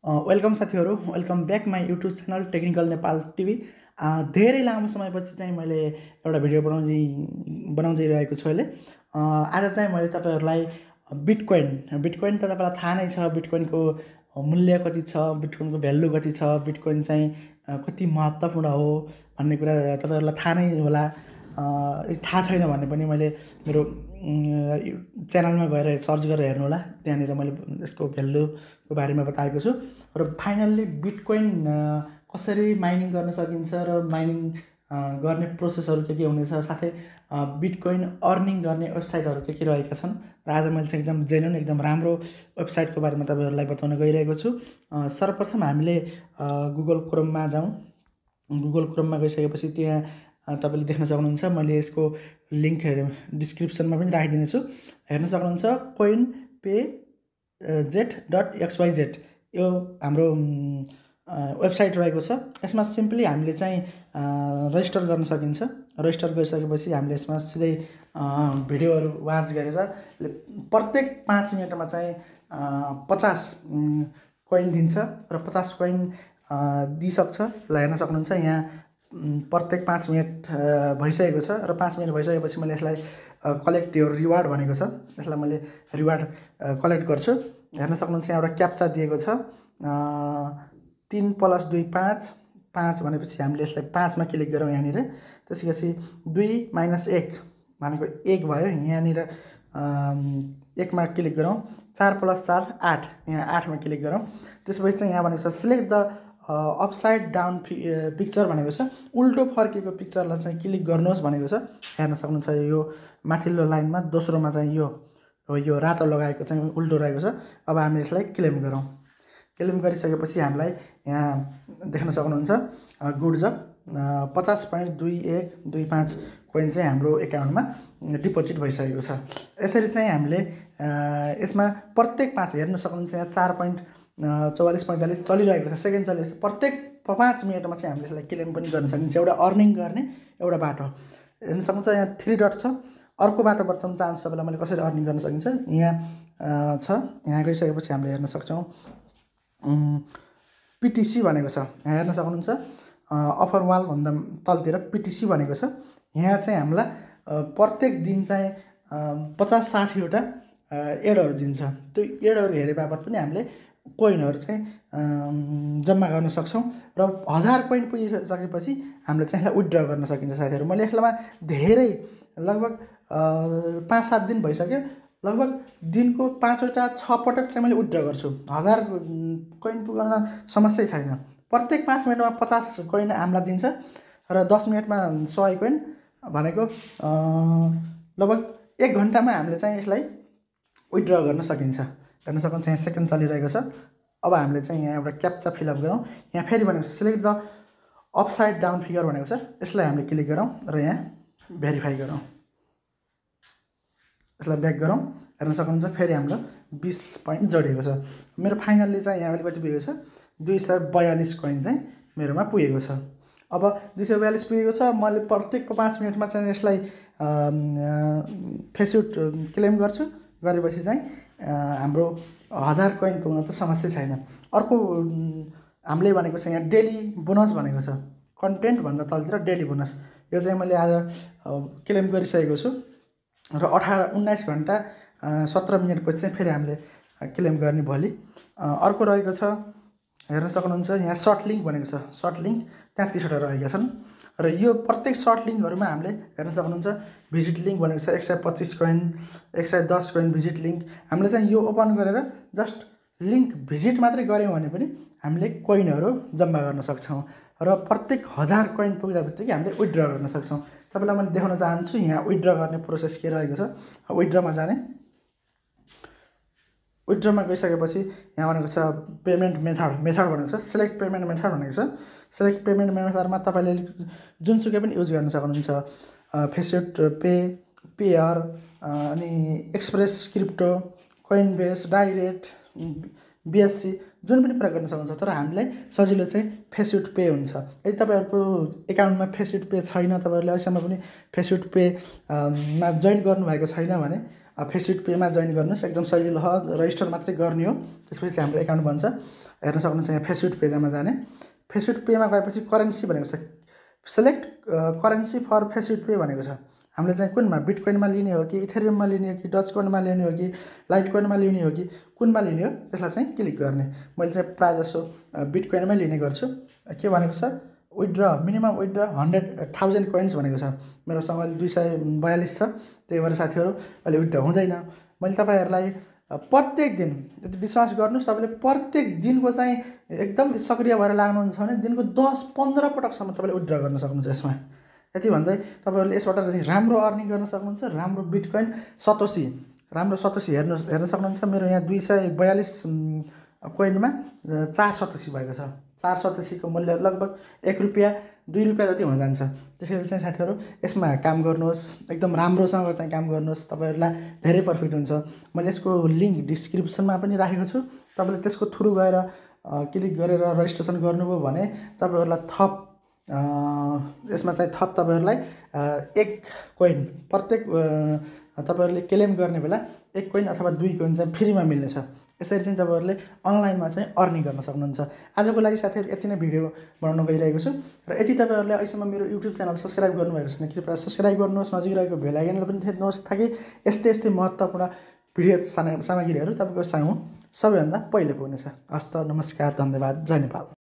Welcome साथीहरू, welcome back my YouTube channel technical Nepal TV. धेरै लामो समयपछि चाहिँ मैले एउटा भिडियो बनाउँदै रहेको छु अहिले। आज चाहिँ मैले तपाईँहरूलाई बिटकोइन बिटकोइन त तपाईँलाई थाहा नै छ, बिटकोइनको मूल्य कति छ, बिटकोइनको भ्यालु कति छ, बिटकोइन चाहिँ कति महत्त्वपूर्ण हो भन्ने कुरा तपाईँहरूलाई थाहा नै होला। थाहा छैन भने पनि मैले मेरो च्यानलमा गएर सर्च गरेर हेर्नु होला, त्यहाँनिर मैले यसको भ्यालुको बारेमा बताएको छु। र फाइनल्ली बिटकोइन कसरी माइनिङ गर्न सकिन्छ र माइनिङ गर्ने प्रोसेसहरू के हुनेछ, साथै बिटकोइन अर्निङ गर्ने वेबसाइटहरू के रहेका छन्। र आज मैले चाहिँ एकदम जेन्युन एकदम राम्रो वेबसाइटको बारेमा तपाईँहरूलाई बताउन गइरहेको छु। सर्वप्रथम हामीले गुगल क्रोममा जाउँ। गुगल क्रोममा गइसकेपछि त्यहाँ तपाईँले देख्न सक्नुहुन्छ, मैले यसको लिङ्क डिस्क्रिप्सनमा पनि राखिदिनेछु, हेर्न सक्नुहुन्छ। coinpayjet.xyz यो हाम्रो वेबसाइट रहेको छ। यसमा सिम्पली हामीले चाहिँ रजिस्टर गर्न सकिन्छ। रजिस्टर गरिसकेपछि हामीले यसमा सिधै भिडियोहरू वाच गरेर प्रत्येक 5 मिनटमा चाहिँ 50 कोइन दिन्छ र 50 कोइन दिइसक्छ। ल हेर्न सक्नुहुन्छ, यहाँ प्रत्येक 5 मिनट भइसकेको छ र 5 मिनट भइसकेपछि मैले यसलाई कलेक्ट यो रिवार्ड भनेको छ, यसलाई मैले रिवार्ड कलेक्ट गर्छु। हेर्न सक्नुहुन्छ, यहाँ एउटा क्याप्चा दिएको छ, 3 + 2 5 भनेपछि हामीले यसलाई 5मा क्लिक गरौँ यहाँनिर। त्यसपछि 2 - 1 भनेको 1 भयो, यहाँनिर 1मा क्लिक गरौँ। 4 + 4 8, यहाँ 8मा क्लिक गरौँ। त्यसपछि चाहिँ यहाँ भनेको छ select the upside down picture भनेको छ, उल्टो फर्केको पिक्चरलाई चाहिँ क्लिक गर्नुहोस् भनेको छ। हेर्न सक्नुहुन्छ, यो माथिल्लो लाइनमा दोस्रोमा चाहिँ यो रातो लगाएको चाहिँ उल्टो रहेको छ। अब हामी यसलाई क्लेम गरौँ। क्लेम गरिसकेपछि हामीलाई यहाँ देख्न सक्नुहुन्छ गुड जब 50.2125 कोइन चाहिँ हाम्रो एकाउन्टमा डिपोजिट भइसकेको छ। यसरी चाहिँ हामीले यसमा प्रत्येक 5 हेर्न सक्नुहुन्छ, यहाँ 4.4445 चलिरहेको छ, सेकेन्ड चलिरहेको छ। प्रत्येक 5 मिनटमा चाहिँ हामीले यसलाई क्लेम पनि गर्न सकिन्छ। एउटा अर्निङ गर्ने एउटा बाटो हेर्न सक्नुहुन्छ, यहाँ 3 डट छ। अर्को बाटो बताउन चाहन्छु तपाईँलाई मैले कसरी अर्निङ गर्न सकिन्छ। यहाँ छ, यहाँ गइसकेपछि हामीले हेर्न सक्छौँ पिटिसी भनेको छ, यहाँ हेर्न सक्नुहुन्छ। अफर वाल भन्दा तलतिर पिटिसी भनेको छ। यहाँ चाहिँ हामीलाई प्रत्येक दिन चाहिँ 50-60 वटा एडहरू दिन्छ। त्यो एडहरू हेरे बापत पनि हामीले कोइनहरू चाहिँ जम्मा गर्न सक्छौँ र 1000 कोइन पुगिसकेपछि हामीले चाहिँ यसलाई विथड्र गर्न सकिन्छ। साथीहरू, मैले यसमा धेरै लगभग 5-7 दिन भइसक्यो, लगभग दिनको 5वटा 6 पटक चाहिँ मैले विथड्र गर्छु। 1000 कोइन पुगाउन समस्या छैन। प्रत्येक 5 मिनटमा 50 कोइन हामीलाई दिन्छ र 10 मिनटमा 100 कोइन भनेको लगभग 1 घन्टामा हामीले चाहिँ यसलाई विथड्र गर्न सकिन्छ। हेर्न सक्नुहुन्छ, यहाँ सेकेन्ड चलिरहेको छ। अब हामीले चाहिँ यहाँ एउटा क्याप्चा फिलअप गरौँ। यहाँ फेरि भनेको छ select the upside down figure भनेको छ, यसलाई हामीले क्लिक गरौँ र यहाँ भेरिफाई गरौँ। यसलाई ब्याक गरौँ। हेर्न सक्नुहुन्छ, फेरि हाम्रो 20 पोइन्ट जोडिएको छ। मेरो फाइनल्ली चाहिँ यहाँ अहिले कति पुगेको छ, 242 कोइन चाहिँ मेरोमा पुगेको छ। अब 242 पुगेको छ। मैले प्रत्येक 5 मिनटमा चाहिँ यसलाई फेसुट क्लेम गर्छु। गरेपछि चाहिँ हाम्रो 1000 कोइन पुग्न त समस्या छैन। अर्को हामीले भनेको छ यहाँ डेली बोनस भनेको छ, कन्टेन्ट भन्दा तलतिर डेली बोनस। यो चाहिँ मैले आज क्लेम गरिसकेको छु र 19 घन्टा 17 मिनटपछि चाहिँ फेरि हामीले क्लेम गर्ने भोलि। अर्को रहेको छ, हेर्न सक्नुहुन्छ, यहाँ सर्ट लिङ्क भनेको छ। सर्ट लिङ्क 33वटा रहेका छन् र यो प्रत्येक सर्ट लिङ्कहरूमा हामीले हेर्न सक्नुहुन्छ भिजिट लिङ्क भनेको छ 125 कोइन, 110 कोइन भिजिट लिङ्क। हामीले चाहिँ यो ओपन गरेर जस्ट लिङ्क भिजिट मात्रै गऱ्यौँ भने पनि हामीले कोइनहरू जम्मा गर्न सक्छौँ र प्रत्येक 1000 कोइन पुग्दा बित्तिकै हामीले विथड्र गर्न सक्छौँ। तपाईँलाई मैले देखाउन चाहन्छु यहाँ विथड्र गर्ने प्रोसेस के रहेको छ। विथड्रमा जाने, विथड्रमा गइसकेपछि यहाँ भनेको छ पेमेन्ट मेथड भनेको छ, सिलेक्ट पेमेन्ट मेथड भनेको छ। सिलेक्ट पेमेन्ट मेथडमा तपाईँले जुनसुकै पनि युज गर्न सक्नुहुन्छ, फेसुट पे, पेयर, अनि express crypto, coin base, direct, BSc जुन पनि प्रयोग गर्न सक्नुहुन्छ। तर हामीलाई सजिलो चाहिँ फेसबुक पे हुन्छ। यदि तपाईँहरूको एकाउन्टमा फेसबुक पे छैन, तपाईँहरूले अहिलेसम्म पनि फेसबुक पे मा जोइन गर्नुभएको छैन भने फेसबुक पेमा जोइन गर्नुहोस्। एकदम सजिलो हो, रजिस्टर मात्रै गर्ने हो, त्यसपछि हाम्रो एकाउन्ट बन्छ। हेर्न सक्नुहुन्छ यहाँ फेसबुक पेजमा जाने, फेसबुक पेमा गएपछि करेन्सी भनेको छ, select currency for Facebook pay भनेको छ। हामीले चाहिँ कुनमा बिटकोइनमा लिने हो कि इथेरियममा लिने हो कि डच कोइनमा लिने हो कि लाइट कोइनमा लिने हो कि कुनमा लिने हो, त्यसलाई चाहिँ क्लिक गर्ने। मैले चाहिँ प्रायः जसो बिटकोइनमै लिने गर्छु। के भनेको छ, विथड्र मिनिमम विथड्र 100,000 कोइन्स भनेको छ। मेरोसँग अहिले 242 छ, त्यही भएर साथीहरू अहिले विथड्र हुँदैन। मैले तपाईँहरूलाई प्रत्येक दिन यदि विश्वास गर्नुहोस्, तपाईँले प्रत्येक दिनको चाहिँ एकदम सक्रिय भएर लाग्नुहुन्छ भने दिनको 10-15 पटकसम्म तपाईँले विथड्र गर्न सक्नुहुन्छ यसमा। यति भन्दै तपाईँहरूले यसबाट चाहिँ राम्रो अर्निङ गर्न सक्नुहुन्छ। राम्रो बिटकोइन सतोसी, राम्रो सतोसी हेर्न सक्नुहुन्छ। मेरो यहाँ 242 कोइनमा 4 सतोसी भएको छ। 4 सतोसीको मूल्य लगभग 1 रुपियाँ 2 रुपियाँ जति हुन जान्छ। त्यसैले चाहिँ साथीहरू यसमा काम गर्नुहोस्, एकदम राम्रोसँग चाहिँ काम गर्नुहोस्, तपाईँहरूलाई धेरै प्रफिट हुन्छ। मैले यसको लिङ्क डिस्क्रिप्सनमा पनि राखेको छु। तपाईँले त्यसको थ्रु गएर क्लिक गरेर रजिस्ट्रेसन गर्नुभयो भने तपाईँहरूलाई थप यसमा चाहिँ थप तपाईँहरूलाई 1 कोइन प्रत्येक तपाईँहरूले क्लेम गर्ने बेला 1 कोइन अथवा 2 कोइन चाहिँ फ्रीमा मिल्नेछ। यसरी चाहिँ तपाईँहरूले अनलाइनमा चाहिँ अर्निङ गर्न सक्नुहुन्छ। आजको लागि साथीहरू यति नै भिडियो बनाउन गइरहेको छु। र यदि तपाईँहरूले अहिलेसम्म मेरो युट्युब च्यानल सब्सक्राइब गर्नुभएको छैन कृपया सब्सक्राइब गर्नुहोस्, नजिक रहेको बेल आइकनलाई पनि थिच्नुहोस्, ताकि यस्तै महत्त्वपूर्ण भिडियो सामग्रीहरू तपाईँको सामु सबैभन्दा पहिले पुग्नेछ। हस्त, नमस्कार, धन्यवाद, जय नेपाल।